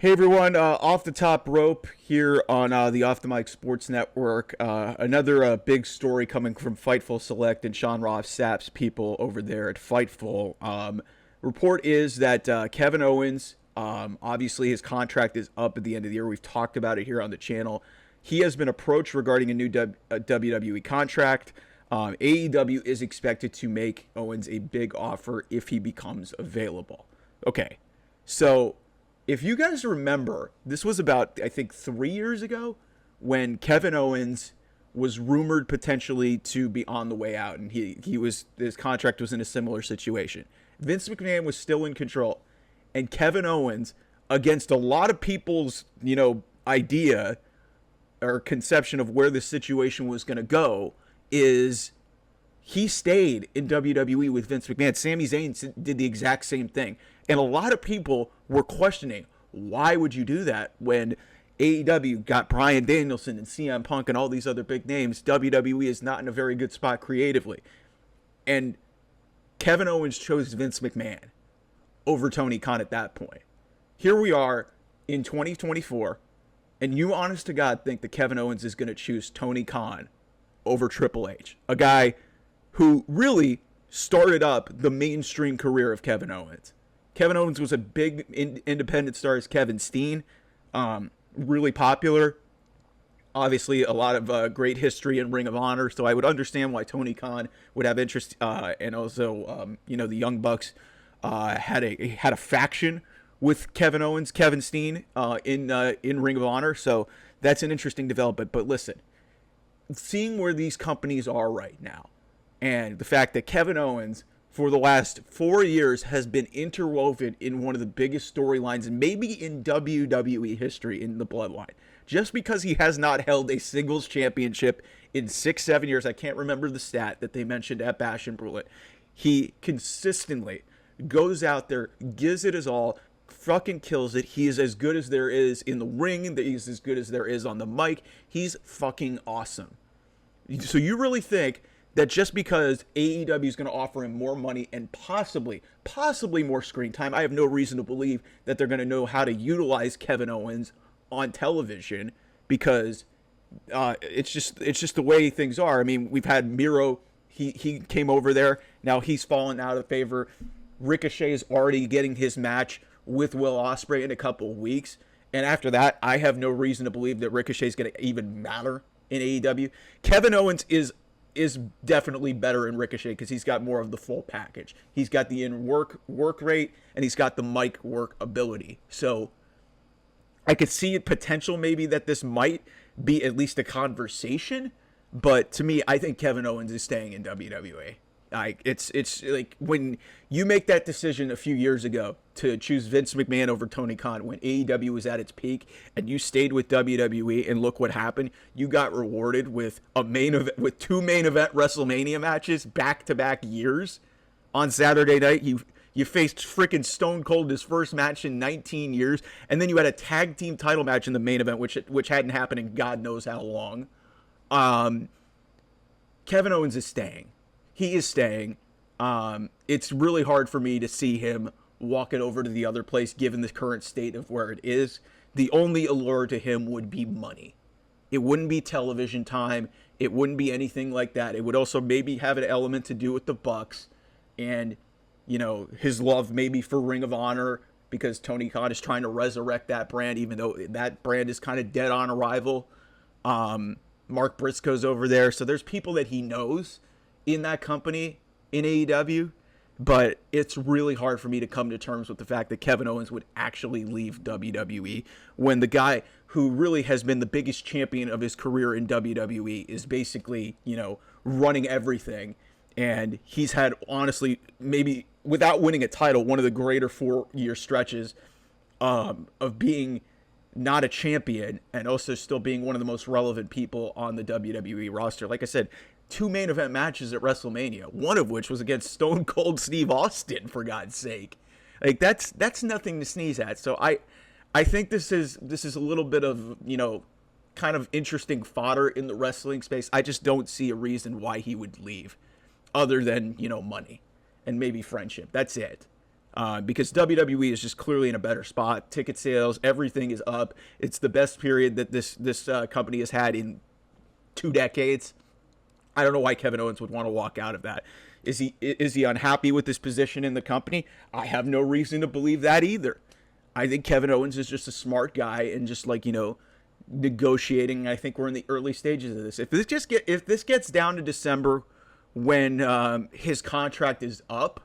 Hey everyone, off the top rope here on the Off the Mic Sports Network. Another big story coming from Fightful Select and Sean Ross Sapp's people over there at Fightful. Report is that Kevin Owens, obviously his contract is up at the end of the year. We've talked about it here on the channel. He has been approached regarding a new WWE contract. AEW is expected to make Owens a big offer if he becomes available. Okay, so if you guys remember, this was about, I think, 3 years ago when Kevin Owens was rumored potentially to be on the way out, and his contract was in a similar situation. Vince McMahon was still in control, and Kevin Owens, against a lot of people's, idea or conception of where the situation was going to go, is he stayed in WWE with Vince McMahon. Sami Zayn did the exact same thing. And a lot of people were questioning, why would you do that when AEW got Bryan Danielson and CM Punk and all these other big names? WWE is not in a very good spot creatively. And Kevin Owens chose Vince McMahon over Tony Khan at that point. Here we are in 2024, and you honest to God think that Kevin Owens is going to choose Tony Khan over Triple H, a guy who really started up the mainstream career of Kevin Owens. Kevin Owens was a big independent star as Kevin Steen, really popular. Obviously, a lot of great history in Ring of Honor, so I would understand why Tony Khan would have interest, and also, the Young Bucks had a faction with Kevin Owens, Kevin Steen in Ring of Honor, so that's an interesting development. But listen, seeing where these companies are right now, and the fact that Kevin Owens, for the last 4 years, has been interwoven in one of the biggest storylines, and maybe in WWE history, in the Bloodline. Just because he has not held a singles championship in 6-7 years, I can't remember the stat that they mentioned at Bash and Brulette, he consistently goes out there, gives it his all, fucking kills it. He is as good as there is in the ring, he's as good as there is on the mic. He's fucking awesome. So you really think that just because AEW is going to offer him more money and possibly more screen time, I have no reason to believe that they're going to know how to utilize Kevin Owens on television, because it's just the way things are. I mean, we've had Miro, he came over there, now he's fallen out of favor. Ricochet is already getting his match with Will Ospreay in a couple of weeks, and after that, I have no reason to believe that Ricochet is going to even matter in AEW. Kevin Owens is definitely better in Ricochet because he's got more of the full package. He's got the work rate, and he's got the mic work ability. So I could see potential maybe that this might be at least a conversation, but to me, I think Kevin Owens is staying in WWE. It's like when you make that decision a few years ago to choose Vince McMahon over Tony Khan when AEW was at its peak, and you stayed with WWE, and look what happened. You got rewarded with with two main event WrestleMania matches back-to-back years. On Saturday night, you faced freaking Stone Cold, his first match in 19 years, and then you had a tag team title match in the main event, which hadn't happened in God knows how long. Kevin Owens is staying. He is staying. It's really hard for me to see him walking over to the other place given the current state of where it is. The only allure to him would be money. It wouldn't be television time. It wouldn't be anything like that. It would also maybe have an element to do with the Bucks and, his love maybe for Ring of Honor, because Tony Khan is trying to resurrect that brand, even though that brand is kind of dead on arrival. Mark Briscoe's over there. So there's people that he knows in that company in AEW, but it's really hard for me to come to terms with the fact that Kevin Owens would actually leave WWE when the guy who really has been the biggest champion of his career in WWE is basically, running everything. And he's had, honestly, maybe without winning a title, one of the greater 4-year stretches of being not a champion and also still being one of the most relevant people on the WWE roster. Like I said, 2 main event matches at WrestleMania, one of which was against Stone Cold Steve Austin, for God's sake. Like that's nothing to sneeze at. So I think this is a little bit of, kind of interesting fodder in the wrestling space. I just don't see a reason why he would leave other than, money and maybe friendship. That's it. because WWE is just clearly in a better spot. Ticket sales, everything is up. It's the best period that this company has had in 2 decades. I don't know why Kevin Owens would want to walk out of that. Is he unhappy with his position in the company? I have no reason to believe that either. I think Kevin Owens is just a smart guy and just negotiating. I think we're in the early stages of this. If this gets down to December when his contract is up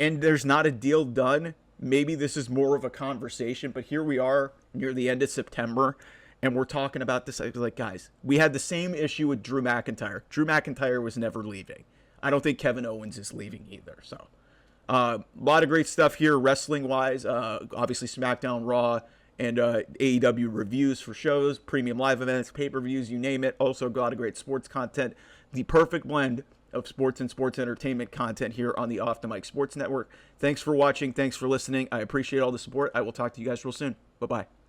and there's not a deal done, maybe this is more of a conversation. But here we are near the end of September, and we're talking about this. I was like, guys, we had the same issue with Drew McIntyre. Drew McIntyre was never leaving. I don't think Kevin Owens is leaving either. So a lot of great stuff here wrestling-wise. Obviously SmackDown, Raw, and AEW reviews for shows, premium live events, pay-per-views, you name it. Also a lot of great sports content. The perfect blend of sports and sports entertainment content here on the Off the Mic Sports Network. Thanks for watching. Thanks for listening. I appreciate all the support. I will talk to you guys real soon. Bye-bye.